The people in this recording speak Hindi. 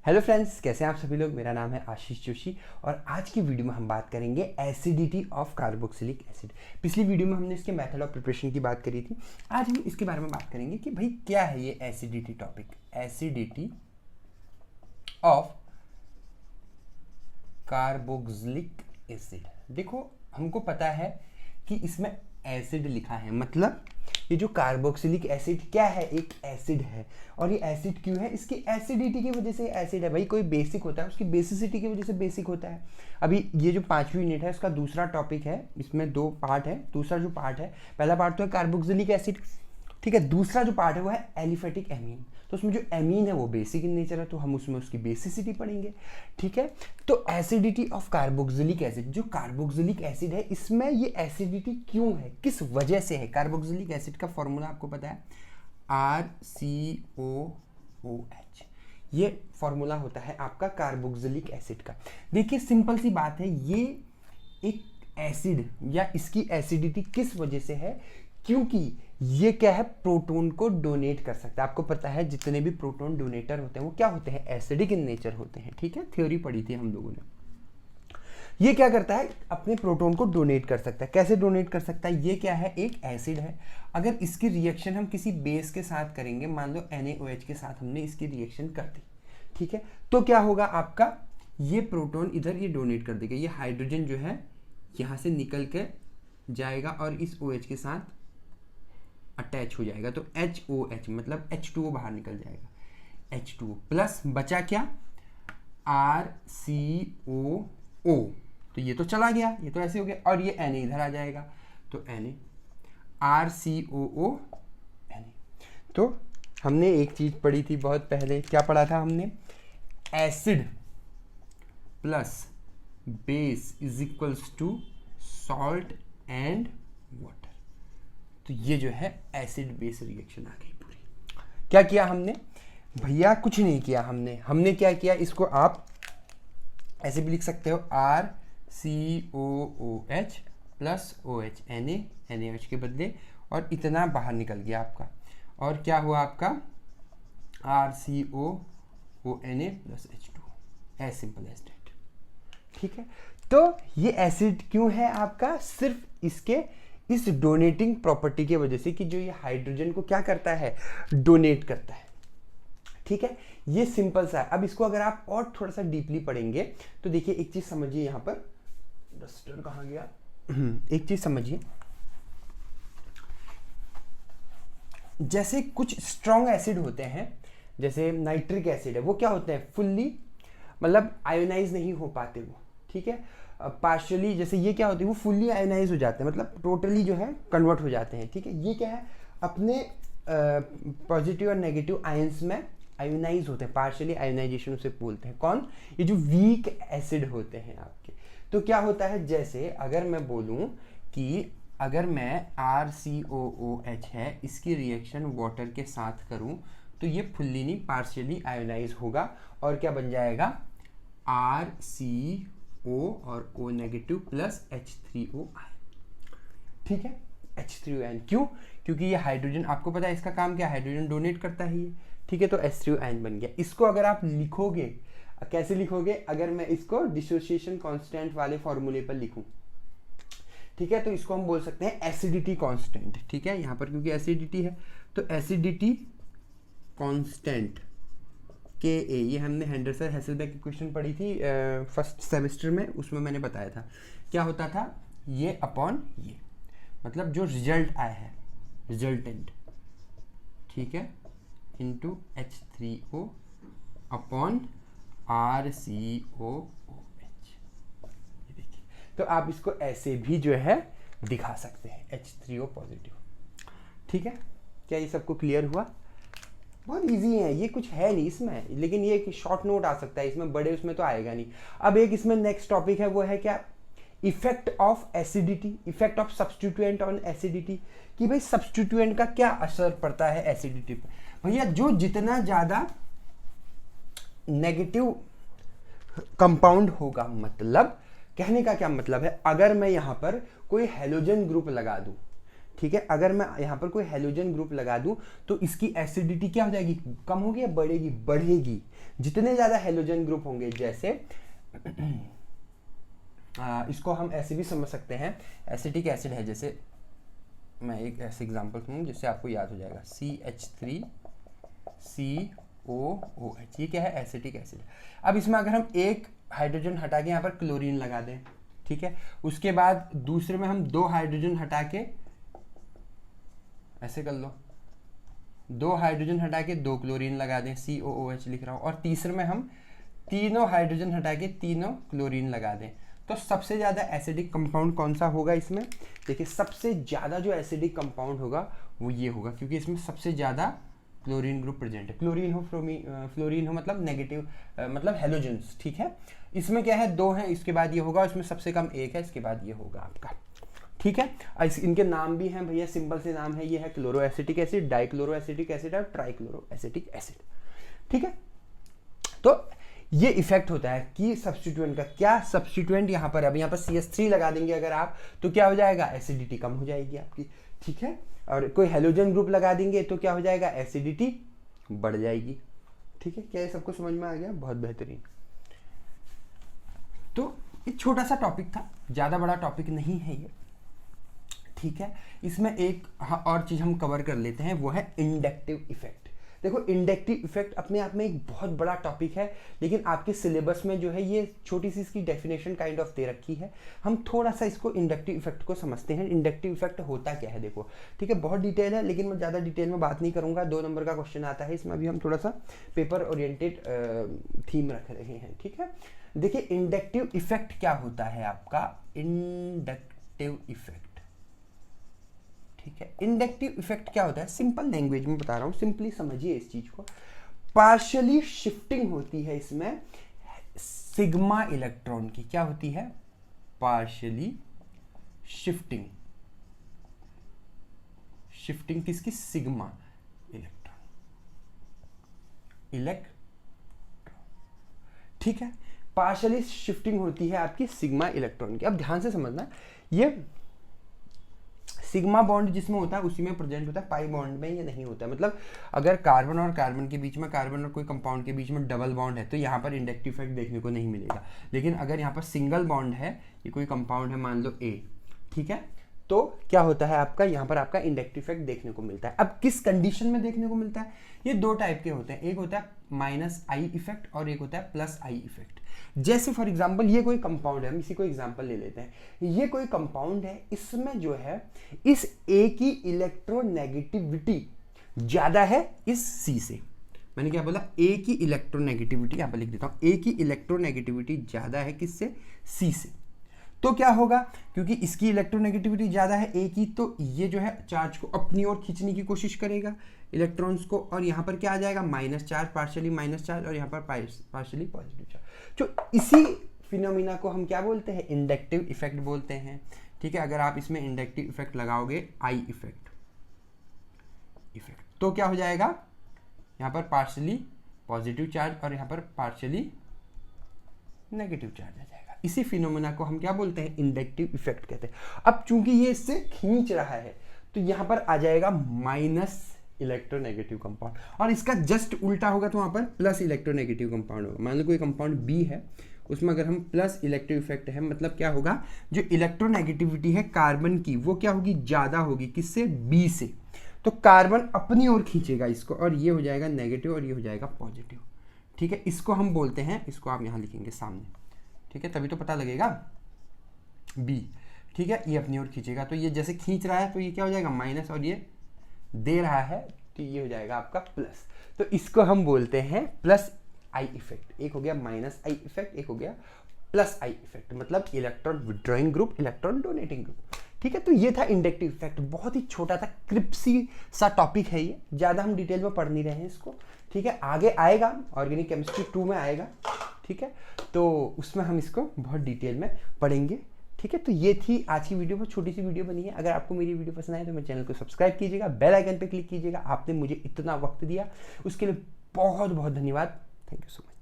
हेलो फ्रेंड्स, कैसे हैं आप सभी लोग। मेरा नाम है आशीष जोशी और आज की वीडियो में हम बात करेंगे एसिडिटी ऑफ कार्बोक्सिलिक एसिड। पिछली वीडियो में हमने इसके मेथड ऑफ प्रिपरेशन की बात करी थी। आज हम इसके बारे में बात करेंगे कि भाई क्या है ये acidity topic, acidity of carboxylic acid. देखो, हमको पता है कि इसमें एसिड लिखा है, मतलब ये जो कार्बोक्सिलिक एसिड क्या है, एक एसिड है। और ये एसिड क्यों है? इसकी एसिडिटी की वजह से एसिड है। भाई कोई बेसिक होता है, उसकी बेसिसिटी की वजह से बेसिक होता है। अभी ये जो 5वीं यूनिट है उसका दूसरा टॉपिक है, इसमें 2 पार्ट है। दूसरा जो पार्ट है, पहला पार्ट तो है कार्बोक्सिलिक एसिड, ठीक है। दूसरा जो पार्ट है वो है एलिफेटिक एमीन। तो उसमें जो एमीन है वो बेसिक इन नेचर है, तो हम उसमें उसकी बेसिसिटी पढ़ेंगे, ठीक है। तो एसिडिटी ऑफ कार्बोक्सिलिक एसिड, जो कार्बोक्सिलिक एसिड है इसमें ये एसिडिटी क्यों है, किस वजह से है। कार्बोक्सिलिक एसिड का फॉर्मूला आपको पता है, RCOOH। ये फॉर्मूला होता है आपका कार्बोक्सिलिक एसिड का। देखिए सिंपल सी बात है, ये एक एसिड या इसकी एसिडिटी किस वजह से है, क्योंकि ये क्या है, प्रोटॉन को डोनेट कर सकता है। आपको पता है जितने भी प्रोटॉन डोनेटर होते हैं वो क्या होते हैं, एसिडिक इन नेचर होते हैं, ठीक है। थ्योरी पढ़ी थी हम लोगों ने। ये क्या करता है, अपने प्रोटॉन को डोनेट कर सकता है। कैसे डोनेट कर सकता है? ये क्या है, एक एसिड है। अगर इसकी रिएक्शन हम किसी बेस के साथ करेंगे, मान लो NaOH के साथ हमने इसकी रिएक्शन कर दी, ठीक है, तो क्या होगा आपका, ये प्रोटॉन इधर ये डोनेट कर देगा। ये हाइड्रोजन जो है यहाँ से निकल के जाएगा और इस OH के साथ अटैच हो जाएगा, तो HOH मतलब H2O बाहर निकल जाएगा। H2O प्लस बचा क्या, RCOO। तो ये तो चला गया, ये तो ऐसे हो गया, और ये Na इधर आ जाएगा, तो Na RCOO Na। तो हमने एक चीज पढ़ी थी बहुत पहले, क्या पढ़ा था हमने, acid plus base is equals to salt and water. तो ये जो है एसिड बेस रिएक्शन आ गई पूरी। क्या किया हमने भैया? कुछ नहीं किया हमने क्या किया, इसको आप ऐसे भी लिख सकते हो, RCOOH प्लस OH, NaOH के बदले, और इतना बाहर निकल गया आपका, और क्या हुआ आपका, RCOONA plus H2O, as simple as that, ठीक है। तो ये एसिड क्यों है आपका, सिर्फ इसके इस डोनेटिंग प्रॉपर्टी की वजह से, कि जो ये हाइड्रोजन को क्या करता है, डोनेट करता है, ठीक है। ये सिंपल सा है। अब इसको अगर आप और थोड़ा सा डीपली पढ़ेंगे तो देखिए एक चीज समझिए, यहां पर डस्टर कहां गया, एक चीज समझिए, जैसे कुछ स्ट्रॉन्ग एसिड होते हैं, जैसे नाइट्रिक एसिड है, वो क्या होते हैं, फुल्ली मतलब आयोनाइज नहीं हो पाते वो, ठीक है। पार्शियली, जैसे ये क्या होते हैं, वो फुल्ली आयोनाइज हो जाते हैं, मतलब टोटली जो है कन्वर्ट हो जाते हैं, ठीक है। ये क्या है, अपने पॉजिटिव और नेगेटिव आयंस में आयोनाइज होते हैं, पार्शियली आयोनाइजेशन उसे बोलते हैं। कौन? ये जो वीक एसिड होते हैं आपके। तो क्या होता है, जैसे अगर मैं बोलूं कि अगर मैं RCOOH है, इसकी रिएक्शन वाटर के साथ करूं, तो ये फुल्ली नहीं पार्शियली आयोनाइज होगा, और क्या बन जाएगा, RCO और O नेगेटिव प्लस H3O, ठीक है। H3O, क्यों? क्योंकि ये हाइड्रोजन, आपको पता है इसका काम क्या, हाइड्रोजन डोनेट करता है ये, ठीक है। तो H3O बन गया। इसको अगर आप लिखोगे, कैसे लिखोगे, अगर मैं इसको डिसोसिएशन कांस्टेंट वाले फॉर्मूले पर लिखूं, ठीक है, तो इसको हम बोल सकते हैं एसिडिटी कांस्टेंट, ठीक है। यहां पर क्योंकि एसिडिटी है तो एसिडिटी कांस्टेंट Ka, ये हमने हेंडरसन हेसेलबैक इक्वेशन पढ़ी थी फर्स्ट सेमेस्टर में, उसमें मैंने बताया था क्या होता था, ये अपॉन ये, मतलब जो रिजल्ट आया है, रिजल्टेंट, ठीक है, इंटू H3O अपॉन RCOOH। ये देखिए, तो आप इसको ऐसे भी जो है दिखा सकते हैं, H3O पॉजिटिव, ठीक है। क्या ये सबको क्लियर हुआ? बहुत इजी है, ये कुछ है नहीं इसमें, लेकिन ये एक शॉर्ट नोट आ सकता है इसमें, बड़े उसमें तो आएगा नहीं। अब एक इसमें नेक्स्ट टॉपिक है, वो है क्या, effect of acidity, effect of substituent on acidity, कि भाई सब्स्टिट्यूएंट का क्या असर पड़ता है एसिडिटी पर। भैया जो जितना ज्यादा नेगेटिव कंपाउंड होगा, मतलब कहने का क्या मतलब है, अगर मैं यहां पर कोई हेलोजन ग्रुप लगा दूं, ठीक है। अगर मैं यहाँ पर कोई हेलोजन ग्रुप लगा दूं तो इसकी एसिडिटी क्या हो जाएगी, कम होगी या बढ़ेगी, बढ़ेगी। जितने ज्यादा हेलोजन ग्रुप होंगे, जैसे इसको हम ऐसे भी समझ सकते हैं, एसिटिक एसिड है, जैसे मैं एक ऐसे एग्जांपल दूं जिससे आपको याद हो जाएगा, CH3COOH, ये क्या है, एसिटिक एसिड। अब इसमें अगर हम एक हाइड्रोजन हटा के यहाँ पर क्लोरीन लगा दें, ठीक है, उसके बाद दूसरे में हम 2 हाइड्रोजन हटा के, ऐसे कर लो, 2 हाइड्रोजन हटा के 2 क्लोरीन लगा दें, COOH लिख रहा हूं, और तीसरे में हम तीनों हाइड्रोजन हटा के तीनों क्लोरीन लगा दें, तो सबसे ज्यादा एसिडिक कंपाउंड कौन सा होगा इसमें? देखिए सबसे ज्यादा जो एसिडिक कंपाउंड होगा वो ये होगा, क्योंकि इसमें सबसे ज्यादा क्लोरीन ग्रुप प्रेजेंट है। क्लोरीन हो मतलब नेगेटिव, मतलब हेलोजेंस, ठीक है। इसमें क्या है, 2 है, इसके बाद ये होगा, इसमें सबसे कम 1 है, इसके बाद ये होगा आपका, ठीक है। इनके नाम भी हैं भैया, सिंपल से नाम है, ये है chloro acetic acid, dichloro acetic acid और ट्राइक्लोरो एसिटिक एसिड, ठीक है। तो ये इफेक्ट होता है कि सब्स्टिट्यूएंट का, क्या सब्स्टिट्यूएंट यहाँ पर, अब यहाँ पर CH3 लगा देंगे अगर आप, तो क्या हो जाएगा, एसिडिटी कम हो जाएगी आपकी, ठीक है। और कोई हेलोजन ग्रुप लगा देंगे तो क्या हो जाएगा, एसिडिटी बढ़ जाएगी, ठीक है। क्या ये सबको समझ में आ गया? बहुत बेहतरीन। तो एक छोटा सा टॉपिक था, ज्यादा बड़ा टॉपिक नहीं है ये, ठीक है। इसमें एक और चीज हम कवर कर लेते हैं, वो है इंडक्टिव इफेक्ट। देखो इंडक्टिव इफेक्ट अपने आप में एक बहुत बड़ा टॉपिक है, लेकिन आपके सिलेबस में जो है ये छोटी सी इसकी डेफिनेशन काइंड ऑफ दे रखी है। हम थोड़ा सा इसको इंडक्टिव इफेक्ट को समझते हैं। इंडक्टिव इफेक्ट होता क्या है देखो, ठीक है, बहुत डिटेल है, लेकिन मैं ज़्यादा डिटेल में बात नहीं करूँगा। 2 नंबर का क्वेश्चन आता है इसमें, अभी हम थोड़ा सा पेपर ओरिएंटेड थीम रख रहे हैं, ठीक है। देखिए इंडक्टिव इफेक्ट क्या होता है आपका, इंडक्टिव इफेक्ट, ठीक है। इंडक्टिव इफेक्ट क्या होता है, सिंपल लैंग्वेज में बता रहा हूं, सिंपली समझिए इस चीज को। पार्शियली शिफ्टिंग होती है इसमें सिग्मा इलेक्ट्रॉन की, क्या होती है, पार्शियली शिफ्टिंग, शिफ्टिंग किसकी, सिग्मा इलेक्ट्रॉन, ठीक है। पार्शियली शिफ्टिंग होती है आपकी सिग्मा इलेक्ट्रॉन की। अब ध्यान से समझना, ये सिग्मा बॉन्ड जिसमें होता है उसी में प्रेजेंट होता है, पाई बॉन्ड में ये नहीं होता है। मतलब अगर कार्बन और कार्बन के बीच में, कार्बन और कोई कंपाउंड के बीच में डबल बॉन्ड है तो यहाँ पर इंडक्टिव इफेक्ट देखने को नहीं मिलेगा। लेकिन अगर यहाँ पर सिंगल बॉन्ड है, ये कोई कंपाउंड है मान लो A, ठीक है, तो क्या होता है आपका, यहाँ पर आपका इंडक्टिव इफेक्ट देखने को मिलता है। अब किस कंडीशन में देखने को मिलता है, ये 2 टाइप के होते हैं, एक होता है -I इफेक्ट और एक होता है +I इफेक्ट। जैसे फॉर एग्जांपल ये कोई कंपाउंड है, हम इसी को एग्जांपल ले लेते हैं, ये कोई कंपाउंड है, इसमें जो है इस A की इलेक्ट्रोनेगेटिविटी ज्यादा है इस C से। मैंने क्या बोला, A की इलेक्ट्रोनेगेटिविटी, यहाँ पर लिख देता हूँ, A की इलेक्ट्रोनेगेटिविटी ज्यादा है किससे, C से। तो क्या होगा, क्योंकि इसकी इलेक्ट्रोनेगेटिविटी ज्यादा है A की, तो ये जो है चार्ज को अपनी ओर खींचने की कोशिश करेगा, इलेक्ट्रॉन्स को, और यहाँ पर क्या आ जाएगा, minus charge, partially minus charge, और यहाँ पर पार्शियली पॉजिटिव चार्ज। तो इसी फिनोमिना को हम क्या बोलते हैं, इंडक्टिव इफेक्ट बोलते हैं, ठीक है। अगर आप इसमें इंडक्टिव इफेक्ट लगाओगे, I इफेक्ट, तो क्या हो जाएगा, यहाँ पर पार्शियली पॉजिटिव चार्ज और यहाँ पर पार्शियली नेगेटिव चार्ज आ जाएगा। इसी फिनोमेना को हम क्या बोलते हैं, इंडक्टिव इफेक्ट कहते हैं। अब चूंकि ये इससे खींच रहा है तो यहाँ पर आ जाएगा माइनस इलेक्ट्रोनेगेटिव कंपाउंड, और इसका जस्ट उल्टा होगा तो वहाँ पर प्लस इलेक्ट्रोनेगेटिव कंपाउंड होगा। मान लो कोई कंपाउंड B है, उसमें अगर हम प्लस इलेक्ट्रिक इफेक्ट है, मतलब क्या होगा, जो इलेक्ट्रोनेगेटिविटी है कार्बन की वो क्या होगी, ज्यादा होगी, किससे, बी से। तो कार्बन अपनी ओर खींचेगा इसको और ये हो जाएगा नेगेटिव और ये हो जाएगा पॉजिटिव। ठीक है, इसको हम बोलते हैं, इसको आप यहाँ लिखेंगे सामने, ठीक है, तभी तो पता लगेगा बी। ठीक है, ये अपनी ओर खींचेगा तो ये जैसे खींच रहा है तो ये क्या हो जाएगा माइनस, और ये दे रहा है तो ये हो जाएगा आपका प्लस। तो इसको हम बोलते हैं प्लस आई इफेक्ट। एक हो गया माइनस आई इफेक्ट, एक हो गया प्लस आई इफेक्ट, मतलब electron withdrawing group, electron donating group. ठीक है, तो ये था इंडक्टिव इफेक्ट, बहुत ही छोटा था, क्रिप्सी सा टॉपिक है ये, ज़्यादा हम डिटेल में पढ़ नहीं रहे हैं इसको। ठीक है, आगे आएगा ऑर्गेनिक केमिस्ट्री 2 में आएगा। ठीक है, तो उसमें हम इसको बहुत डिटेल में पढ़ेंगे। ठीक है, तो ये थी आज की वीडियो, बहुत छोटी सी वीडियो बनी है। अगर आपको मेरी वीडियो पसंद आए तो मेरे चैनल को सब्सक्राइब कीजिएगा, बेल आइकन पे क्लिक कीजिएगा। आपने मुझे इतना वक्त दिया उसके लिए बहुत बहुत धन्यवाद। Thank you so much.